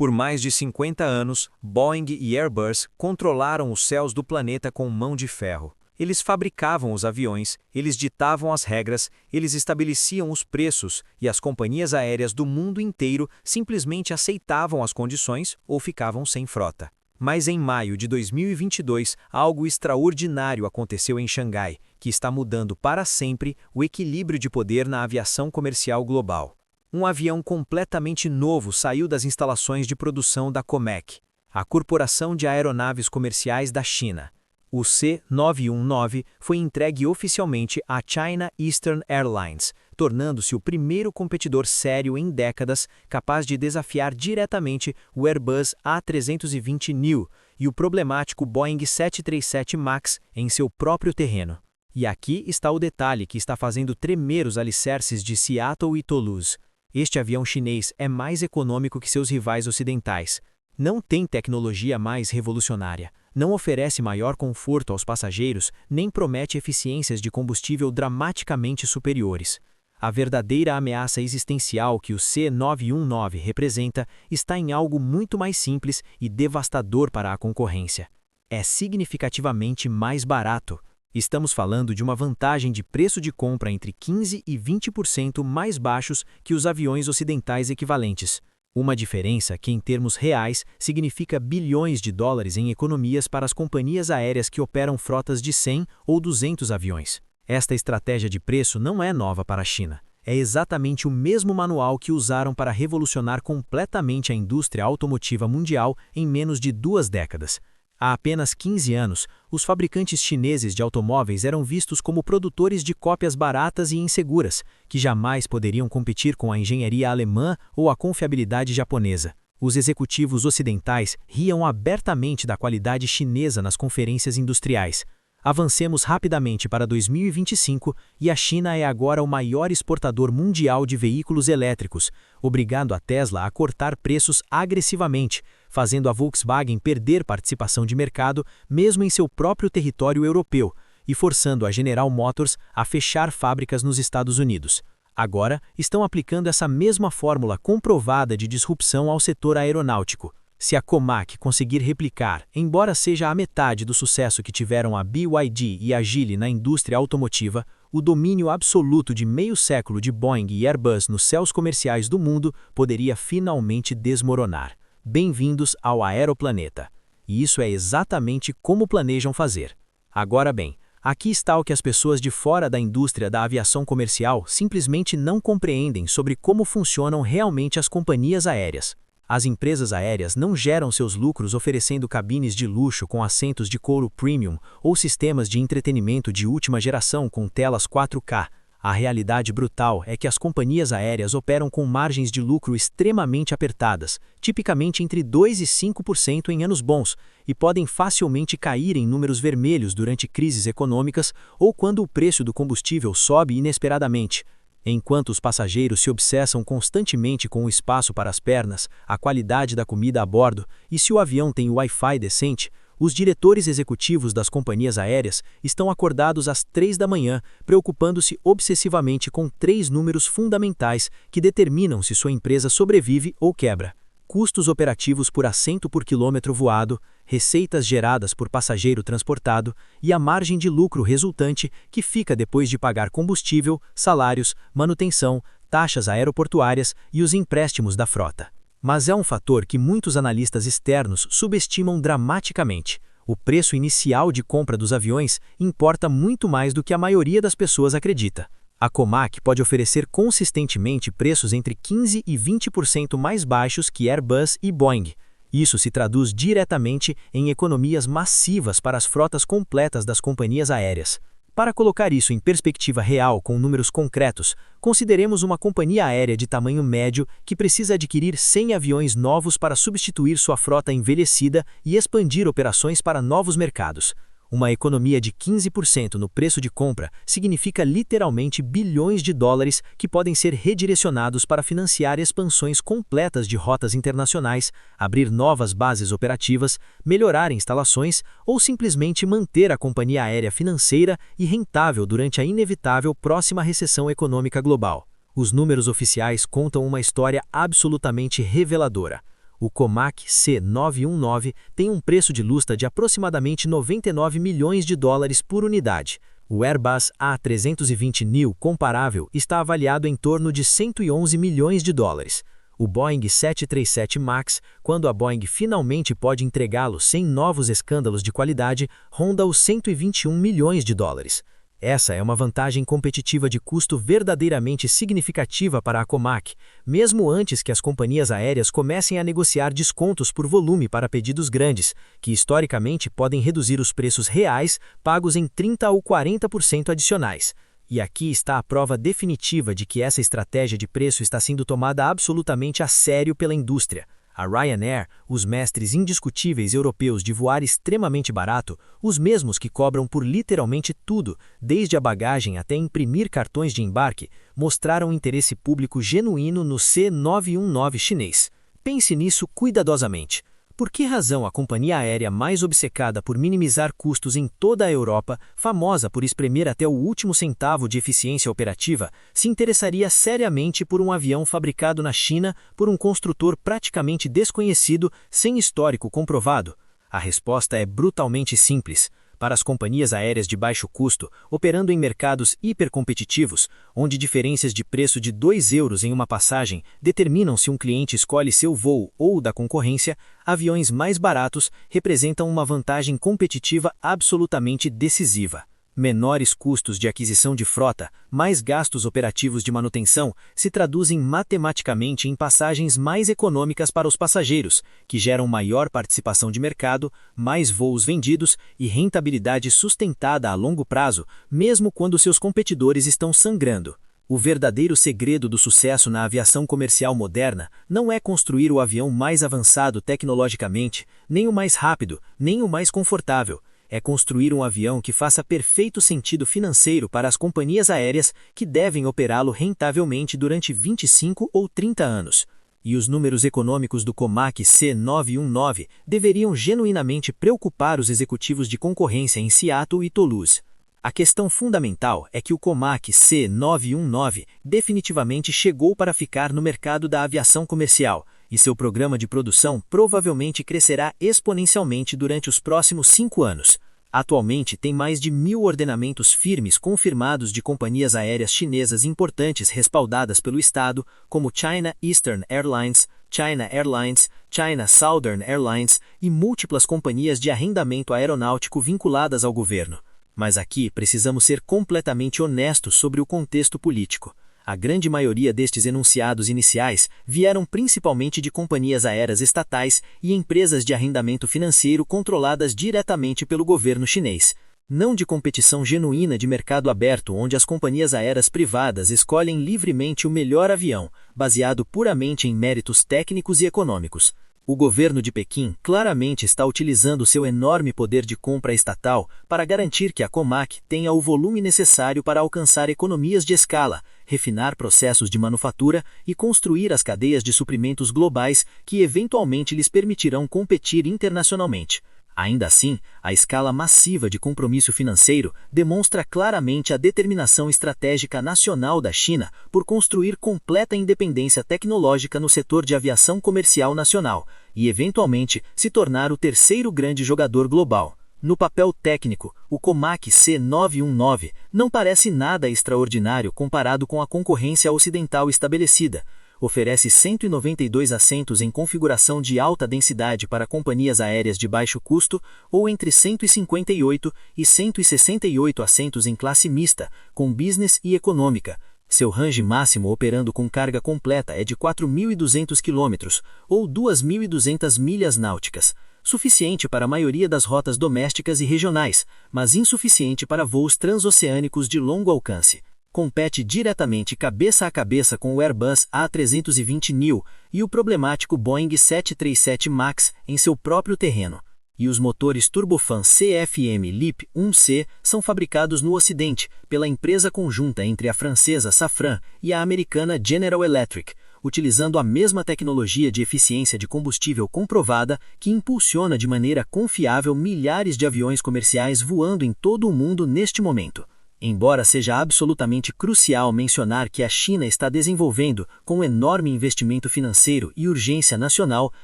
Por mais de 50 anos, Boeing e Airbus controlaram os céus do planeta com mão de ferro. Eles fabricavam os aviões, eles ditavam as regras, eles estabeleciam os preços e as companhias aéreas do mundo inteiro simplesmente aceitavam as condições ou ficavam sem frota. Mas em maio de 2022, algo extraordinário aconteceu em Xangai, que está mudando para sempre o equilíbrio de poder na aviação comercial global. Um avião completamente novo saiu das instalações de produção da COMAC, a Corporação de Aeronaves Comerciais da China. O C919 foi entregue oficialmente à China Eastern Airlines, tornando-se o primeiro competidor sério em décadas capaz de desafiar diretamente o Airbus A320neo e o problemático Boeing 737 MAX em seu próprio terreno. E aqui está o detalhe que está fazendo tremer os alicerces de Seattle e Toulouse. Este avião chinês é mais econômico que seus rivais ocidentais. Não tem tecnologia mais revolucionária, não oferece maior conforto aos passageiros, nem promete eficiências de combustível dramaticamente superiores. A verdadeira ameaça existencial que o C919 representa está em algo muito mais simples e devastador para a concorrência. É significativamente mais barato. Estamos falando de uma vantagem de preço de compra entre 15% e 20% mais baixos que os aviões ocidentais equivalentes. Uma diferença que, em termos reais, significa bilhões de dólares em economias para as companhias aéreas que operam frotas de 100 ou 200 aviões. Esta estratégia de preço não é nova para a China. É exatamente o mesmo manual que usaram para revolucionar completamente a indústria automotiva mundial em menos de 2 décadas. Há apenas 15 anos, os fabricantes chineses de automóveis eram vistos como produtores de cópias baratas e inseguras, que jamais poderiam competir com a engenharia alemã ou a confiabilidade japonesa. Os executivos ocidentais riam abertamente da qualidade chinesa nas conferências industriais. Avancemos rapidamente para 2025 e a China é agora o maior exportador mundial de veículos elétricos, obrigando a Tesla a cortar preços agressivamente, fazendo a Volkswagen perder participação de mercado mesmo em seu próprio território europeu e forçando a General Motors a fechar fábricas nos Estados Unidos. Agora, estão aplicando essa mesma fórmula comprovada de disrupção ao setor aeronáutico. Se a COMAC conseguir replicar, embora seja a metade do sucesso que tiveram a BYD e a Geely na indústria automotiva, o domínio absoluto de meio século de Boeing e Airbus nos céus comerciais do mundo poderia finalmente desmoronar. Bem-vindos ao Aeroplaneta. E isso é exatamente como planejam fazer. Agora bem, aqui está o que as pessoas de fora da indústria da aviação comercial simplesmente não compreendem sobre como funcionam realmente as companhias aéreas. As empresas aéreas não geram seus lucros oferecendo cabines de luxo com assentos de couro premium ou sistemas de entretenimento de última geração com telas 4K. A realidade brutal é que as companhias aéreas operam com margens de lucro extremamente apertadas, tipicamente entre 2% e 5% em anos bons, e podem facilmente cair em números vermelhos durante crises econômicas ou quando o preço do combustível sobe inesperadamente. Enquanto os passageiros se obsessam constantemente com o espaço para as pernas, a qualidade da comida a bordo e se o avião tem Wi-Fi decente, os diretores executivos das companhias aéreas estão acordados às 3 da manhã, preocupando-se obsessivamente com 3 números fundamentais que determinam se sua empresa sobrevive ou quebra: custos operativos por assento por quilômetro voado, receitas geradas por passageiro transportado e a margem de lucro resultante que fica depois de pagar combustível, salários, manutenção, taxas aeroportuárias e os empréstimos da frota. Mas é um fator que muitos analistas externos subestimam dramaticamente. O preço inicial de compra dos aviões importa muito mais do que a maioria das pessoas acredita. A COMAC pode oferecer consistentemente preços entre 15% e 20% mais baixos que Airbus e Boeing. Isso se traduz diretamente em economias massivas para as frotas completas das companhias aéreas. Para colocar isso em perspectiva real com números concretos, consideremos uma companhia aérea de tamanho médio que precisa adquirir 100 aviões novos para substituir sua frota envelhecida e expandir operações para novos mercados. Uma economia de 15% no preço de compra significa literalmente bilhões de dólares que podem ser redirecionados para financiar expansões completas de rotas internacionais, abrir novas bases operativas, melhorar instalações ou simplesmente manter a companhia aérea financeira e rentável durante a inevitável próxima recessão econômica global. Os números oficiais contam uma história absolutamente reveladora. O Comac C919 tem um preço de lista de aproximadamente 99 milhões de dólares por unidade. O Airbus A320neo comparável está avaliado em torno de 111 milhões de dólares. O Boeing 737 MAX, quando a Boeing finalmente pode entregá-lo sem novos escândalos de qualidade, ronda os 121 milhões de dólares. Essa é uma vantagem competitiva de custo verdadeiramente significativa para a Comac, mesmo antes que as companhias aéreas comecem a negociar descontos por volume para pedidos grandes, que historicamente podem reduzir os preços reais pagos em 30% ou 40% adicionais. E aqui está a prova definitiva de que essa estratégia de preço está sendo tomada absolutamente a sério pela indústria. A Ryanair, os mestres indiscutíveis europeus de voar extremamente barato, os mesmos que cobram por literalmente tudo, desde a bagagem até imprimir cartões de embarque, mostraram interesse público genuíno no C919 chinês. Pense nisso cuidadosamente. Por que razão a companhia aérea mais obcecada por minimizar custos em toda a Europa, famosa por espremer até o último centavo de eficiência operativa, se interessaria seriamente por um avião fabricado na China por um construtor praticamente desconhecido, sem histórico comprovado? A resposta é brutalmente simples. Para as companhias aéreas de baixo custo, operando em mercados hipercompetitivos, onde diferenças de preço de 2 euros em uma passagem determinam se um cliente escolhe seu voo ou o da concorrência, aviões mais baratos representam uma vantagem competitiva absolutamente decisiva. Menores custos de aquisição de frota, mais gastos operativos de manutenção, se traduzem matematicamente em passagens mais econômicas para os passageiros, que geram maior participação de mercado, mais voos vendidos e rentabilidade sustentada a longo prazo, mesmo quando seus competidores estão sangrando. O verdadeiro segredo do sucesso na aviação comercial moderna não é construir o avião mais avançado tecnologicamente, nem o mais rápido, nem o mais confortável. É construir um avião que faça perfeito sentido financeiro para as companhias aéreas que devem operá-lo rentavelmente durante 25 ou 30 anos. E os números econômicos do Comac C919 deveriam genuinamente preocupar os executivos de concorrência em Seattle e Toulouse. A questão fundamental é que o Comac C919 definitivamente chegou para ficar no mercado da aviação comercial, e seu programa de produção provavelmente crescerá exponencialmente durante os próximos 5 anos. Atualmente tem mais de 1.000 ordenamentos firmes confirmados de companhias aéreas chinesas importantes respaldadas pelo Estado, como China Eastern Airlines, China Airlines, China Southern Airlines e múltiplas companhias de arrendamento aeronáutico vinculadas ao governo. Mas aqui precisamos ser completamente honestos sobre o contexto político. A grande maioria destes enunciados iniciais vieram principalmente de companhias aéreas estatais e empresas de arrendamento financeiro controladas diretamente pelo governo chinês, não de competição genuína de mercado aberto onde as companhias aéreas privadas escolhem livremente o melhor avião, baseado puramente em méritos técnicos e econômicos. O governo de Pequim claramente está utilizando seu enorme poder de compra estatal para garantir que a Comac tenha o volume necessário para alcançar economias de escala, refinar processos de manufatura e construir as cadeias de suprimentos globais que eventualmente lhes permitirão competir internacionalmente. Ainda assim, a escala massiva de compromisso financeiro demonstra claramente a determinação estratégica nacional da China por construir completa independência tecnológica no setor de aviação comercial nacional e, eventualmente, se tornar o terceiro grande jogador global. No papel técnico, o Comac C919 não parece nada extraordinário comparado com a concorrência ocidental estabelecida. Oferece 192 assentos em configuração de alta densidade para companhias aéreas de baixo custo ou entre 158 e 168 assentos em classe mista, com business e econômica. Seu range máximo operando com carga completa é de 4.200 km, ou 2.200 milhas náuticas, suficiente para a maioria das rotas domésticas e regionais, mas insuficiente para voos transoceânicos de longo alcance. Compete diretamente cabeça a cabeça com o Airbus A320neo e o problemático Boeing 737 MAX em seu próprio terreno. E os motores turbofan CFM LEAP 1C são fabricados no Ocidente pela empresa conjunta entre a francesa Safran e a americana General Electric, utilizando a mesma tecnologia de eficiência de combustível comprovada que impulsiona de maneira confiável milhares de aviões comerciais voando em todo o mundo neste momento. Embora seja absolutamente crucial mencionar que a China está desenvolvendo, com enorme investimento financeiro e urgência nacional,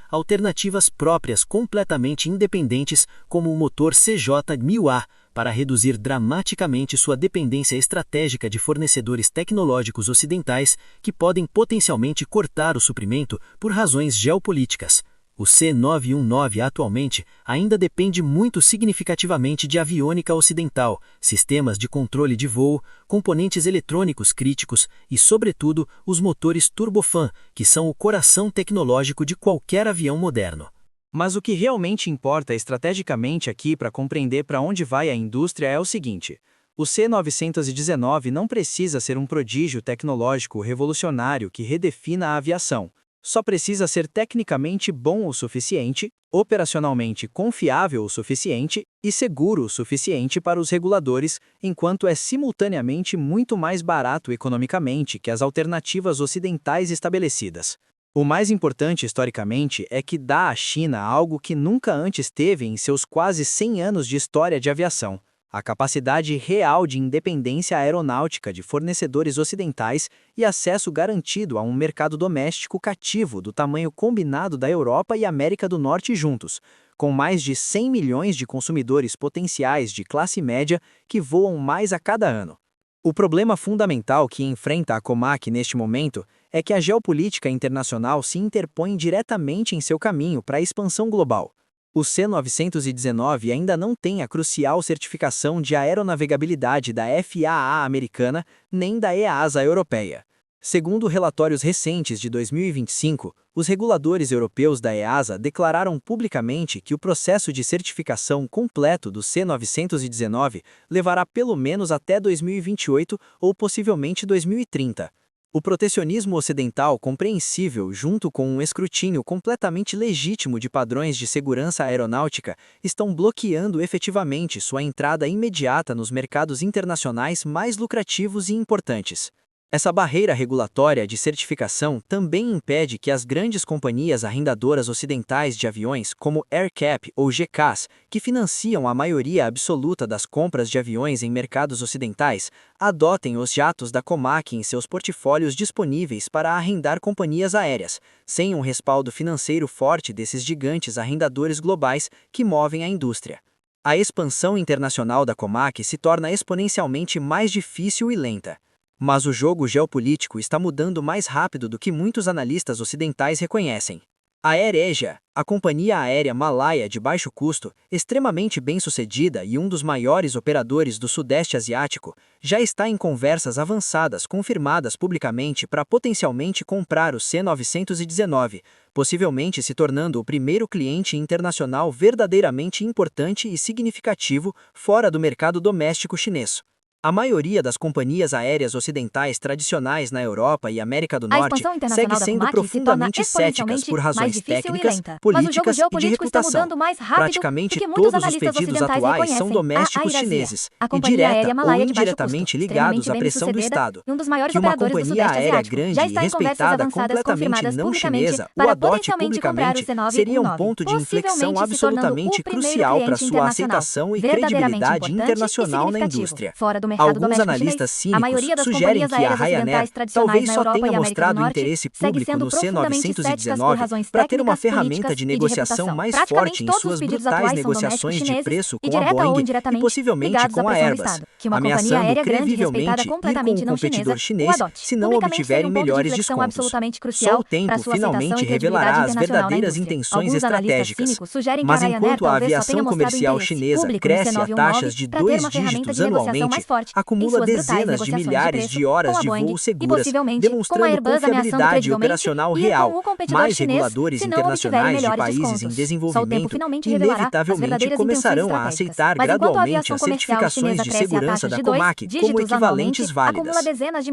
alternativas próprias completamente independentes como o motor CJ-1000A, para reduzir dramaticamente sua dependência estratégica de fornecedores tecnológicos ocidentais que podem potencialmente cortar o suprimento por razões geopolíticas. O C919 atualmente ainda depende muito significativamente de aviônica ocidental, sistemas de controle de voo, componentes eletrônicos críticos e, sobretudo, os motores turbofan, que são o coração tecnológico de qualquer avião moderno. Mas o que realmente importa estrategicamente aqui para compreender para onde vai a indústria é o seguinte: o C919 não precisa ser um prodígio tecnológico revolucionário que redefina a aviação. Só precisa ser tecnicamente bom o suficiente, operacionalmente confiável o suficiente e seguro o suficiente para os reguladores, enquanto é simultaneamente muito mais barato economicamente que as alternativas ocidentais estabelecidas. O mais importante historicamente é que dá à China algo que nunca antes teve em seus quase 100 anos de história de aviação: a capacidade real de independência aeronáutica de fornecedores ocidentais e acesso garantido a um mercado doméstico cativo do tamanho combinado da Europa e América do Norte juntos, com mais de 100 milhões de consumidores potenciais de classe média que voam mais a cada ano. O problema fundamental que enfrenta a Comac neste momento é que a geopolítica internacional se interpõe diretamente em seu caminho para a expansão global. O C919 ainda não tem a crucial certificação de aeronavegabilidade da FAA americana nem da EASA europeia. Segundo relatórios recentes de 2025, os reguladores europeus da EASA declararam publicamente que o processo de certificação completo do C919 levará pelo menos até 2028 ou possivelmente 2030. O protecionismo ocidental compreensível, junto com um escrutínio completamente legítimo de padrões de segurança aeronáutica, estão bloqueando efetivamente sua entrada imediata nos mercados internacionais mais lucrativos e importantes. Essa barreira regulatória de certificação também impede que as grandes companhias arrendadoras ocidentais de aviões, como AerCap ou GECAS, que financiam a maioria absoluta das compras de aviões em mercados ocidentais, adotem os jatos da Comac em seus portfólios disponíveis para arrendar companhias aéreas, sem um respaldo financeiro forte desses gigantes arrendadores globais que movem a indústria. A expansão internacional da Comac se torna exponencialmente mais difícil e lenta. Mas o jogo geopolítico está mudando mais rápido do que muitos analistas ocidentais reconhecem. A AirAsia, a companhia aérea malaia de baixo custo, extremamente bem-sucedida e um dos maiores operadores do Sudeste Asiático, já está em conversas avançadas confirmadas publicamente para potencialmente comprar o C919, possivelmente se tornando o primeiro cliente internacional verdadeiramente importante e significativo fora do mercado doméstico chinês. A maioria das companhias aéreas ocidentais tradicionais na Europa e América do Norte segue sendo profundamente céticas por razões técnicas, políticas e de reputação. Praticamente todos os pedidos atuais são domésticos chineses e direta ou indiretamente ligados à pressão do Estado. Que uma companhia aérea grande e respeitada completamente não chinesa o adote publicamente seria um ponto de inflexão absolutamente crucial para sua aceitação e credibilidade internacional na indústria. Alguns analistas cínicos sugerem que a Ryanair talvez só tenha mostrado interesse público no C919 para ter uma ferramenta de negociação mais forte em suas brutais negociações de preço com a Boeing e possivelmente com a Airbus, ameaçando credivelmente ir com o competidor chinês se não obtiverem melhores descontos. Só o tempo finalmente revelará as verdadeiras intenções estratégicas. Mas enquanto a aviação comercial chinesa cresce a taxas de 2 dígitos anualmente, acumula dezenas de milhares de horas de voo seguras, demonstrando confiabilidade operacional real. Mais reguladores internacionais de países em desenvolvimento inevitavelmente começarão a aceitar gradualmente as certificações de segurança da Comac como equivalentes válidas.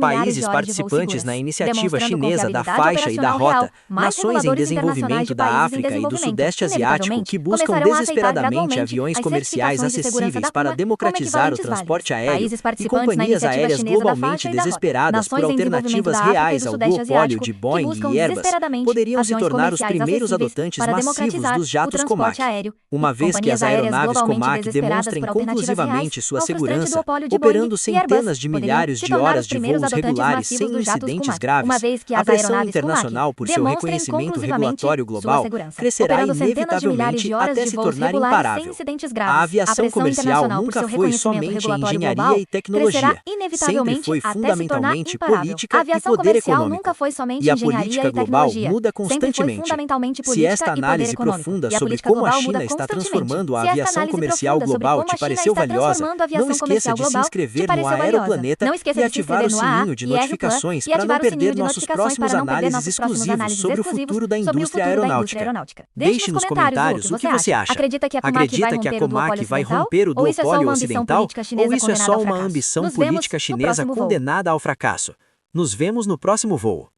Países participantes na iniciativa chinesa da Faixa e da Rota, nações em desenvolvimento da África e do Sudeste Asiático que buscam desesperadamente aviões comerciais acessíveis para democratizar o transporte aéreo, países participantes na companhias iniciativa aéreas chinesa da globalmente faixa e da rota. desesperadas por Nações em desenvolvimento alternativas da África e do reais ao Sudeste duopólio Asiático de que Boeing buscam e Airbus desesperadamente poderiam se aviões tornar os comerciais primeiros acessíveis adotantes para massivos democratizar dos o jatos transporte Comac. aéreo. Uma vez que as Companhias aéreas aeronaves globalmente Comac desesperadas demonstrem por alternativas conclusivamente reais sua ao frustrante segurança, duopólio de operando Boeing e centenas Airbus, de poderiam milhares se de tornar horas os de primeiros voos adotantes regulares massivos sem dos jatos incidentes Comac, graves, uma vez que a as pressão aeronaves internacional Comac por seu demonstrem reconhecimento conclusivamente regulatório sua global segurança, crescerá operando centenas de milhares inevitavelmente de horas até de se voos tornar regulares sem imparável. incidentes A graves. aviação pressão comercial internacional por nunca seu foi reconhecimento somente regulatório engenharia global e tecnologia, crescerá sempre inevitavelmente foi até se tornar fundamentalmente imparável. política A e aviação poder comercial econômico. nunca foi somente E a engenharia política e global tecnologia, muda sempre foi constantemente. fundamentalmente Se política esta e poder análise econômico. profunda E a sobre política como a global China muda está constantemente. transformando a Se esta aviação análise comercial profunda sobre global como te a China pareceu está valiosa, transformando a não aviação esqueça comercial de se global te inscrever no pareceu valiosa. Aeroplaneta Não esqueça e de se ativar o inscrever no AA sininho de e R Plus notificações e para não ativar o sininho perder de nossos notificações próximos para não perder análises nossos próximos exclusivos análises sobre o exclusivos futuro da sobre o indústria futuro da aeronáutica. indústria aeronáutica. Deixe nos comentários o que você acha. Acredita que a Comac Acredita vai que a romper o duopólio Comac vai ocidental? romper o Ou isso é só duopólio uma ambição ocidental? política chinesa Ou isso é condenada só ao uma fracasso? ambição Nos vemos política no chinesa próximo voo. condenada ao fracasso? Nos vemos no próximo voo.